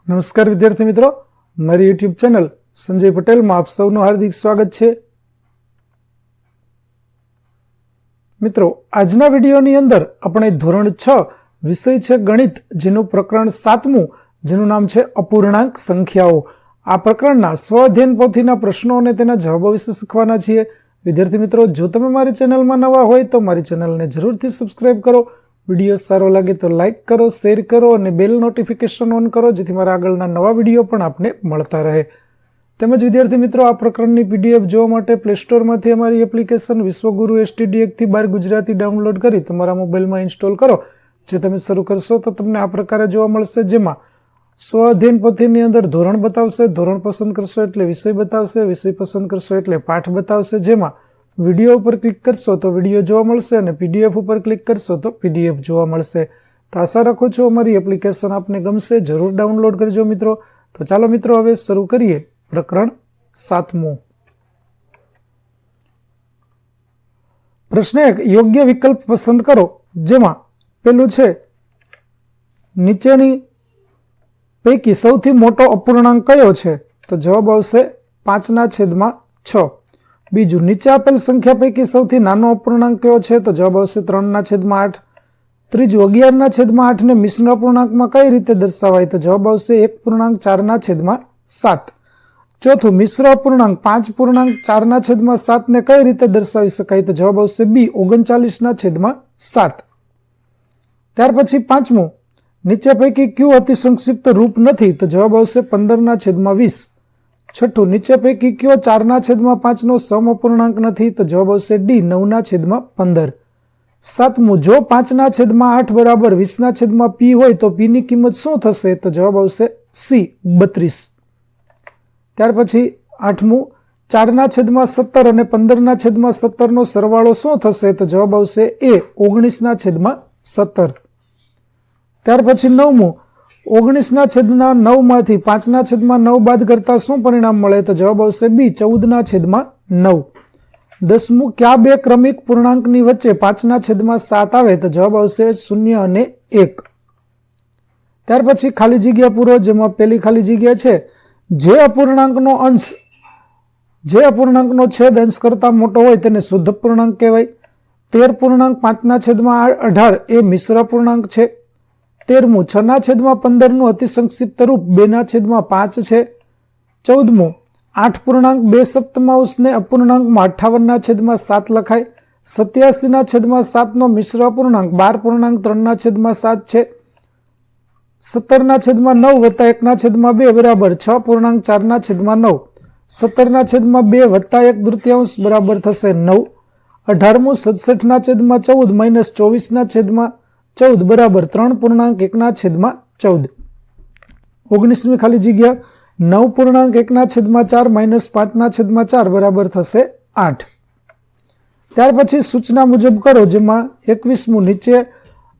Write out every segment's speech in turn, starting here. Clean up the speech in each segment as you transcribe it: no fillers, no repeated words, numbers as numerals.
નમસ્કાર વિદ્યાર્થી મિત્રો, મારી યુટ્યુબ ચેનલ સંજય પટેલમાં આપ સૌનું હાર્દિક સ્વાગત છે. મિત્રો, આજના વિડીયોની અંદર આપણે ધોરણ 6 વિષય છે ગણિત, જેનું પ્રકરણ 7મું, જેનું નામ છે અપૂર્ણાંક સંખ્યાઓ. આ પ્રકરણના સ્વઅધ્યયન પોથીના પ્રશ્નો અને તેના જવાબો વિશે શીખવાના છીએ. વિદ્યાર્થી મિત્રો, જો તમે મારી ચેનલમાં નવા હોય તો મારી ચેનલને જરૂરથી સબસ્ક્રાઇબ કરો. વિડીયો સારો લાગે તો લાઇક કરો, શેર કરો અને બેલ નોટિફિકેશન ઓન કરો, જેથી મારા આગળના નવા વિડીયો પણ આપને મળતા રહે. તેમજ વિદ્યાર્થી મિત્રો, આ પ્રકરણની પીડીએફ જોવા માટે પ્લે સ્ટોરમાંથી અમારી એપ્લિકેશન વિશ્વગુરુ STD 1 થી 12 ગુજરાતી ડાઉનલોડ કરી તમારા મોબાઈલમાં ઇન્સ્ટોલ કરો. જે તમે શરૂ કરશો તો તમને આ પ્રકારે જોવા મળશે, જેમાં સ્વ અધ્યયન પોથીની અંદર ધોરણ બતાવશે, ધોરણ પસંદ કરશો એટલે વિષય બતાવશે, વિષય પસંદ કરશો એટલે પાઠ બતાવશે. જેમાં વિડીયો ઉપર ક્લિક કરશો તો વિડીયો જોવા મળશે અને પીડીએફ ઉપર ક્લિક કરશો તો પીડીએફ જોવા મળશે. તો આશા રાખું છું અમારી એપ્લિકેશન આપને ગમશે. જરૂર ડાઉનલોડ કરજો મિત્રો. તો ચાલો મિત્રો, હવે શરૂ કરીએ પ્રકરણ 7મું. પ્રશ્ન 1, યોગ્ય વિકલ્પ પસંદ કરો. જેમાં પેલું છે, નીચેની પૈકી સૌથી મોટો અપૂર્ણાંક કયો છે? તો જવાબ આવશે 5/6. બીજું, નીચે આપેલ સંખ્યા પૈકી સૌથી નાનો અપૂર્ણાંક કયો છે? તો જવાબ આવશે 3/8. ત્રીજું, 11/8 ને મિશ્ર અપૂર્ણાંકમાં કઈ રીતે દર્શાવાય? તો જવાબ આવશે 1.4/7. ચોથું, મિશ્ર અપૂર્ણાંક 5.4/7 ને કઈ રીતે દર્શાવી શકાય? તો જવાબ આવશે B, 39/7. ત્યાર પછી પાંચમું, નીચે પૈકી કયું અતિ સંક્ષિપ્ત રૂપ નથી? તો જવાબ આવશે 15/20. છઠ્ઠું, નીચે પૈકી કયો 4/5 નો સમઅપૂર્ણાંક નથી? તો જવાબ આવશે D, 9/15. સાતમું, જો 5/8 બરાબર 20/P હોય તો P ની કિંમત શું થશે? તો જવાબ આવશે C, 32. ત્યાર પછી આઠમું, 4/17 અને 15/17 નો સરવાળો શું થશે? તો જવાબ આવશે A, 19/17. ત્યાર પછી નવમું, 19/9 માંથી 5/9 બાદ કરતા શું પરિણામ મળે? તો જવાબ આવશે B, 14/9. 10મું, કયા બે ક્રમિક પૂર્ણાંકની વચ્ચે 5/7 આવે? તો જવાબ આવશે 0 અને 1. ત્યાર પછી ખાલી જગ્યા પૂરો. જેમાં પેલી ખાલી જગ્યા છે, જે અપૂર્ણાંકનો છેદ અંશ કરતા મોટો હોય તેને શુદ્ધ પૂર્ણાંક કહેવાય. 13 પૂર્ણાંક 5/18 એ મિશ્ર પૂર્ણાંક છે. 13મું, 6/15 નું અતિ સંક્ષિપ્ત રૂપ 2/5 છે. 14મું, 8.2 ને અપૂર્ણાંકમાં 58/7 લખાય. 87/7 નો મિશ્ર અપૂર્ણાંક 12.3/7 છે. 17/9 વત્તા 1/2 બરાબર 6.4/9. 17/2 વત્તા 1/3 બરાબર થશે 9. 18મું, 67/14 માઇનસ 24/14 બરાબર 3.1/14. 19મી ખાલી જગ્યા, 9.1/4 માઇનસ 5/4 બરાબર થશે 8. ત્યાર પછી સૂચના મુજબ કરો. જેમાં 21મું, નીચે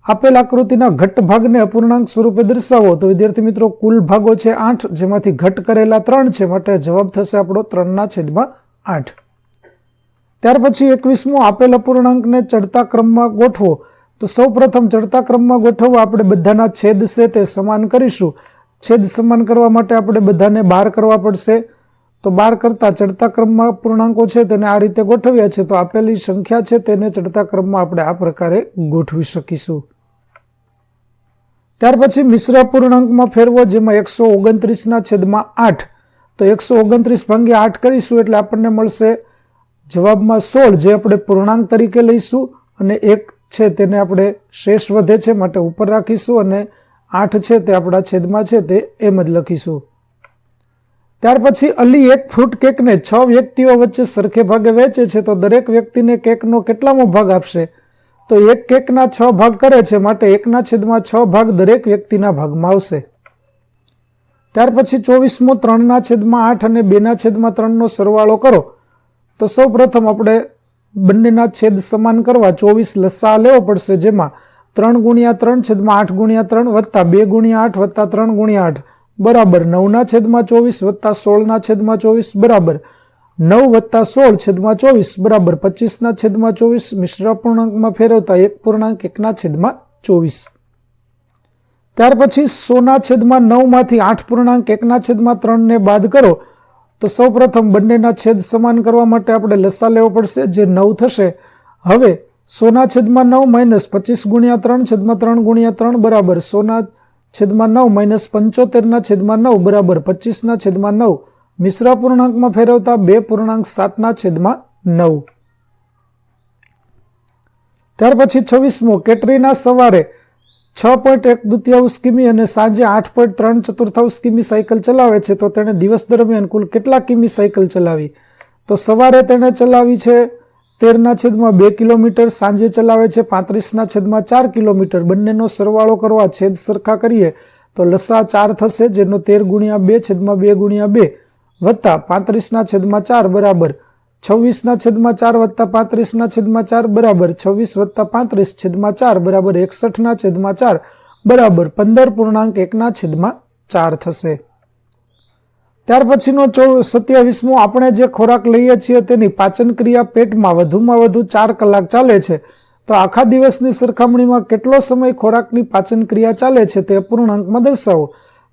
આપેલ આકૃતિના ઘટ ભાગને અપૂર્ણાંક સ્વરૂપે દર્શાવો. તો વિદ્યાર્થી મિત્રો, કુલ ભાગો છે 8, જેમાંથી ઘટ કરેલા 3 છે, માટે જવાબ થશે આપણો 3/8. ત્યાર પછી 21મું, આપેલ અપૂર્ણાંકને ચડતા ક્રમમાં ગોઠવો. તો સૌ પ્રથમ ચડતા ક્રમમાં ગોઠવવા આપણે બધાના છેદ છે તે સમાન કરીશું. છેદ સમાન કરવા માટે આપણે બધાને 12 કરવા પડશે. તો 12 કરતા ચડતા ક્રમમાં પૂર્ણાંકો છે તેને આ રીતે ગોઠવ્યા છે. તો આપેલી સંખ્યા છે તેને ચડતા ક્રમમાં આપણે આ પ્રકારે ગોઠવી શકીશું. ત્યાર પછી મિશ્ર અપૂર્ણાંકમાં ફેરવો. જેમાં 129/8. તો 129 ભાગ્યા 8 કરીશું એટલે આપણને મળશે જવાબમાં 16, જે આપણે પૂર્ણાંક તરીકે લઈશું. અને 1 છે તેને આપણે શેષ વધે છે માટે ઉપર રાખીશું, અને 8 છે તે આપણા છેદમાં છે તે એમ જ લખીશું. ત્યાર પછી અલી એક ફ્રૂટ કેકને 6 વ્યક્તિઓ વચ્ચે સરખે ભાગે વેચે છે. તો દરેક વ્યક્તિને કેકનો કેટલામો ભાગ આપશે? તો એક કેકના 6 ભાગ કરે છે, માટે 1/6 ભાગ દરેક વ્યક્તિના ભાગમાં આવશે. ત્યાર પછી 24મું, 3/8 અને 2/3 નો સરવાળો કરો. તો સૌ પ્રથમ આપણે બંનેના છેદ સમાન કરવા 24 લસા લેવો પડશે. જેમાં 3/3/8/3 વત્તા 2/8 વત્તા 3/8 બરાબર 9/24 વત્તા 16/24 બરાબર 9 વત્તા 16/24 બરાબર 25/24. મિશ્ર અપૂર્ણાંકમાં ફેરવતા 1.1/24. ત્યાર પછી 100/9 માંથી 8.1/3 ને બાદ કરો તો સૌપ્રથમ બંનેના છેદ સમાન કરવા માટે આપણે લસા લેવો પડશે, જે 9 થશે. હવે 100/9 માઇનસ 25/3/3/3 બરાબર 100/9 માઇનસ 75/9 બરાબર 25/9. મિશ્ર પૂર્ણાંકમાં ફેરવતા 2.7/9. ત્યાર પછી 26મો, કેટરીના સવારે 6.1/2 કિમી અને સાંજે 8.3/4 કિમી સાયકલ ચલાવે છે, તો તેણે દિવસ દરમિયાન કુલ કેટલા કિમી સાયકલ ચલાવી? તો સવારે તેણે ચલાવી છે 13/2 કિલોમીટર, સાંજે ચલાવે છે 35/4 કિલોમીટર. બંનેનો સરવાળો કરવા છેદ સરખા કરીએ તો લસા 4 થશે, જેનો 13/2/2 વત્તા 35/4 બરાબર 26/4 વત્તા 35/4 બરાબર 26 વત્તા 35/4 બરાબર 61/4 બરાબર 15.1/4 થશે. ત્યાર પછીનો 27મો, આપણે જે ખોરાક લઈએ છીએ તેની પાચન ક્રિયા પેટમાં વધુમાં વધુ 4 કલાક ચાલે છે, તો આખા દિવસની સરખામણીમાં કેટલો સમય ખોરાકની પાચન ક્રિયા ચાલે છે તે અપૂર્ણાંકમાં દર્શાવો.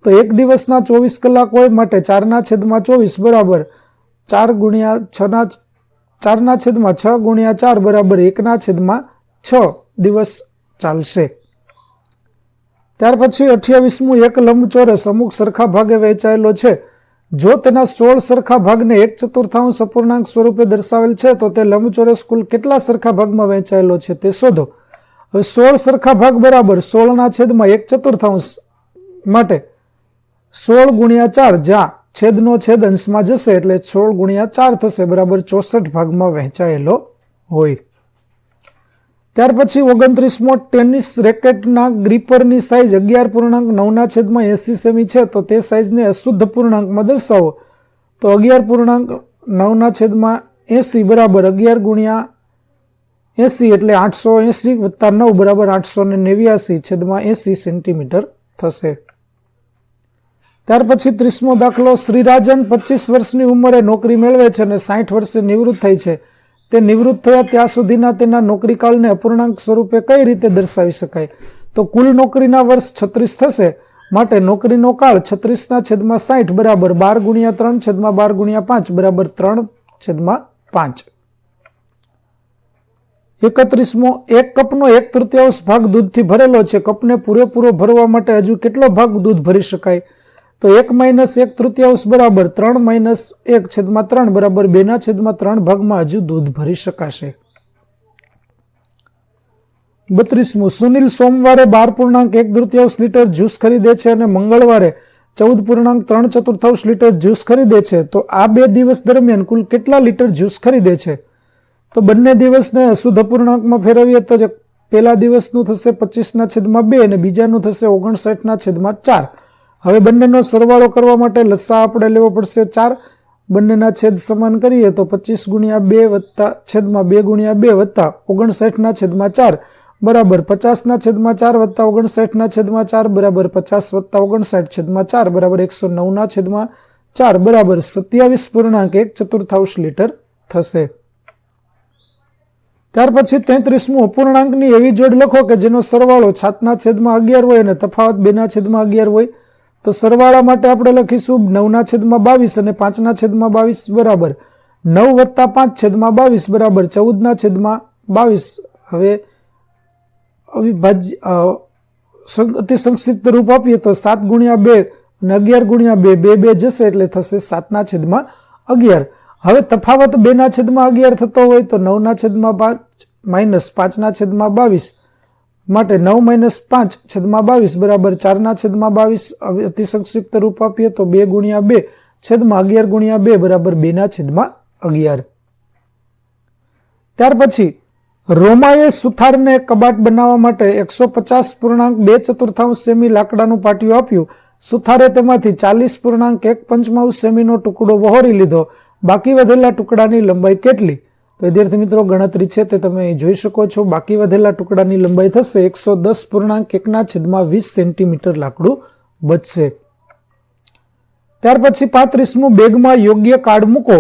તો એક દિવસના 24 કલાક હોય માટે 4/24 બરાબર 4/6 બરાબર 1/6 દિવસ ચાલશે. ત્યાર પછી 28મું, એક લંબચોરસ અમુક સરખા ભાગે વહેંચાયેલો છે. જો તેના 16 સરખા ભાગને 1/4 અપૂર્ણાંક સ્વરૂપે દર્શાવેલ છે, તો તે લંબચોરસ કુલ કેટલા સરખા ભાગમાં વહેંચાયેલો છે તે શોધો. હવે 16 સરખા ભાગ બરાબર 16/1/4 માટે 16 × 4, જ્યાં છેદનો છેદ અંશમાં જશે એટલે 16 × 4 થશે બરાબર 64 ભાગમાં વહેંચાયેલો હોય. ત્યાર પછી 29મો, ટેનિસ રેકેટના ગ્રીપરની સાઇઝ 11.9/80 સેમી છે, તો તે સાઇઝને અશુદ્ધ પૂર્ણાંકમાં દર્શાવો. તો 11.9/80 બરાબર 11 × 80 એટલે 880 વત્તા 9 બરાબર 889/80 સેન્ટીમીટર થશે. ત્યાર પછી 30મો દાખલો, શ્રીરાજન 25 વર્ષની ઉંમરે નોકરી મેળવે છે અને 60 વર્ષે નિવૃત્ત થઈ છે. તે નિવૃત્ત થયા ત્યાં સુધીના તેના નોકરીકાળને અપૂર્ણાંક સ્વરૂપે કઈ રીતે દર્શાવી શકાય? તો કુલ નોકરીના વર્ષ 36 થશે, માટે નોકરીનો કાળ 36/60 બરાબર 12 × 3/12 × 5 બરાબર 3/5. 31મો, એક કપનો 1/3 ભાગ દૂધથી ભરેલો છે. કપને પૂરેપૂરો ભરવા માટે હજુ કેટલો ભાગ દૂધ ભરી શકાય? તો 1 - 1/3 બરાબર 3 - 1/3 બરાબર 2/3 ભાગમાં હજુ દૂધ ભરી શકાશે. 32મું, સુનિલ સોમવારે 12.1/3 લીટર જ્યુસ ખરીદે છે અને મંગળવારે 14.3/4 લીટર જ્યુસ ખરીદે છે, તો આ 2 દિવસ દરમિયાન કુલ કેટલા લીટર જ્યુસ ખરીદે છે? તો બંને દિવસને અશુદ્ધ અપૂર્ણાંકમાં ફેરવીએ તો પહેલા દિવસનું થશે 25/2 અને બીજાનું થશે 59/4. હવે બંનેનો સરવાળો કરવા માટે લસા આપણે લેવો પડશે 4. બંનેના છેદ સમાન કરીએ તો 25 × 2 વત્તા 2 વત્તા 59/4 બરાબર 50/4 વત્તા 59/4 બરાબર 50 વત્તા 59/4 બરાબર 109/4 બરાબર 27.1/4 લીટર થશે. ત્યાર પછી 33મું, અપૂર્ણાંકની એવી જોડ લખો કે જેનો સરવાળો 7/11 હોય અને તફાવત 2/11 હોય. તો સરવાળા માટે આપણે લખીશું 9/22 અને 5/22 બરાબર 9 વત્તા 5/22 બરાબર 14/22. હવે અતિ સંક્ષિપ્ત રૂપ આપીએ તો 7 × 2 અને 11 × 2 2 જશે એટલે થશે 7/11. હવે તફાવત 2/11 થતો હોય તો 9/5 માઇનસ 5/22 માટે 9 - 5/22 બરાબર 4/22. અતિ સંક્ષિપ્ત રૂપ આપીએ તો 2 × 2 11 × 2 બરાબર 2/11. ત્યાર પછી રોમાએ સુથારને કબાટ બનાવવા માટે 150.2/4 સેમી લાકડાનું પાટિયું આપ્યું. સુથારે તેમાંથી 40.1/5 સેમીનો ટુકડો વહોરી લીધો. બાકી વધેલા ટુકડાની લંબાઈ કેટલી? તો વિદ્યાર્થી મિત્રો, ગણતરી છે તે તમે અહીં જોઈ શકો છો. બાકી વધેલા ટુકડાની લંબાઈ થશે 110.1/20 સેન્ટીમીટર લાકડું બચશે. ત્યાર પછી 35મું, બેગમાં યોગ્ય કાર્ડ મૂકો.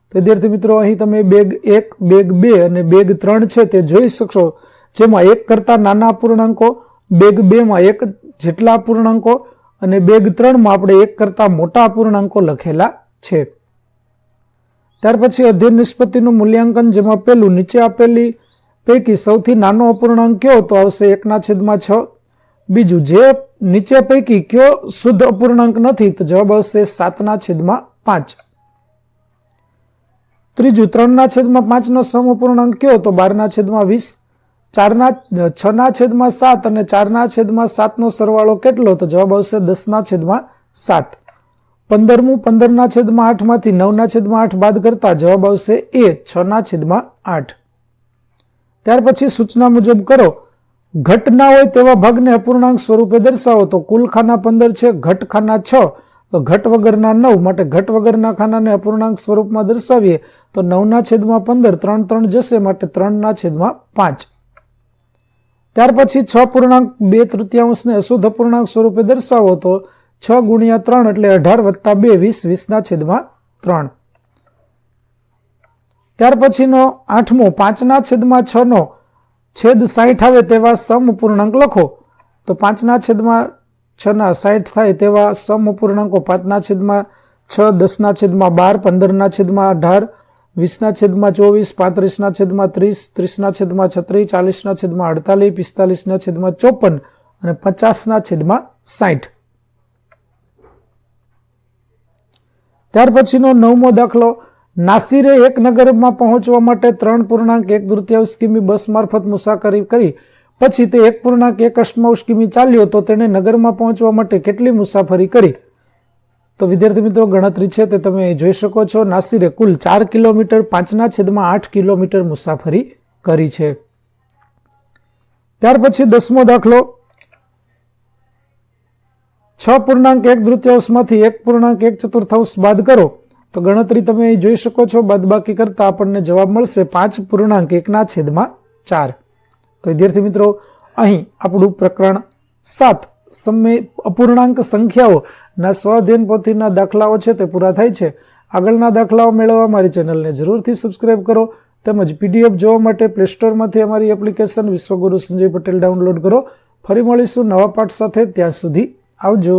તો વિદ્યાર્થી મિત્રો, અહીં તમે બેગ 1, બેગ 2 અને બેગ 3 છે તે જોઈ શકશો, જેમાં 1 કરતા નાના અપૂર્ણાંકો બેગ 2 માં 1 જેટલા અપૂર્ણાંકો અને બેગ 3 માં આપણે 1 કરતા મોટા અપૂર્ણાંકો લખેલા છે. ત્યાર પછી અધ્યયન નિષ્પત્તિનું મૂલ્યાંકન, જેમાં પહેલું નીચે આપેલી પૈકી સૌથી નાનો અપૂર્ણાંક કયો? તો આવશે 1/6. બીજું, જે નીચે પૈકી કયો શુદ્ધ અપૂર્ણાંક નથી? તો જવાબ આવશે 7/5. ત્રીજું, 3/5 નો સમઅપૂર્ણાંક કયો? તો 12/20. 6/7 અને 4/7 નો સરવાળો કેટલો? તો જવાબ આવશે 10/7. 15મું, 15/8 માંથી 9/8 બાદ કરતા જવાબ આવશે A, 6/8. ત્યાર પછી સૂચના મુજબ કરો. ઘટ ના હોય તેવા ભાગને અપૂર્ણાંક સ્વરૂપે દર્શાવો. તો કુલ ખાના 15 છે, ઘટ ખાના 6, તો ઘટ વગરના 9, માટે ઘટ વગરના ખાનાને અપૂર્ણાંક સ્વરૂપમાં દર્શાવીએ તો 9/15, 3 3 જશે, માટે 3/5. ત્યાર પછી 6 પૂર્ણાંક 2/3 ને અશુદ્ધ અપૂર્ણાંક સ્વરૂપે દર્શાવો. તો 6 × 3 એટલે 18 + 2 20, 20/3. ત્યાર પછીનો 8મો, 5/6 નો છેદ 60 આવે તેવા સમઅપૂર્ણાંક લખો. તો 5/6 ના 60 થાય તેવા સમઅપૂર્ણાંકો 5/6, 10/12, 15/18, 20/24, 35/30, 30/36, 40/48, 45/54 અને 50/60. ત્યાર પછીનો 9મો દાખલો. નાસિરે એક નગરમાં પહોંચવા માટે 3.1/3 કિમી બસ મારફત મુસાફરી કરી. પછી તે 1.1 કિમી ચાલ્યો, તો તેણે નગરમાં પહોંચવા માટે કેટલી મુસાફરી કરી? તો વિદ્યાર્થી મિત્રો, ગણતરી છે તે તમે જોઈ શકો છો. નાસિરે કુલ 4 કિલોમીટર 5/8 કિલોમીટર મુસાફરી કરી છે. ત્યાર પછી 10મો દાખલો. 6.1/3 માંથી 1.1/4 બાદ કરો. તો ગણતરી તમે અહીં જોઈ શકો છો. બાદબાકી કરતા આપણને જવાબ મળશે 5.1/4. તો વિદ્યાર્થી મિત્રો, અહીં આપણું પ્રકરણ 7 અપૂર્ણાંક સંખ્યાઓ ના સ્વાધ્યાયન પોથીના દાખલાઓ છે તે પૂરા થાય છે. આગળના દાખલાઓ મેળવવા મારી ચેનલને જરૂરથી સબસ્ક્રાઇબ કરો. તેમજ PDF જોવા માટે પ્લે સ્ટોરમાંથી અમારી એપ્લિકેશન વિશ્વગુરુ સંજય પટેલ ડાઉનલોડ કરો. ફરી મળીશું નવા પાઠ સાથે. ત્યાં સુધી આવજો.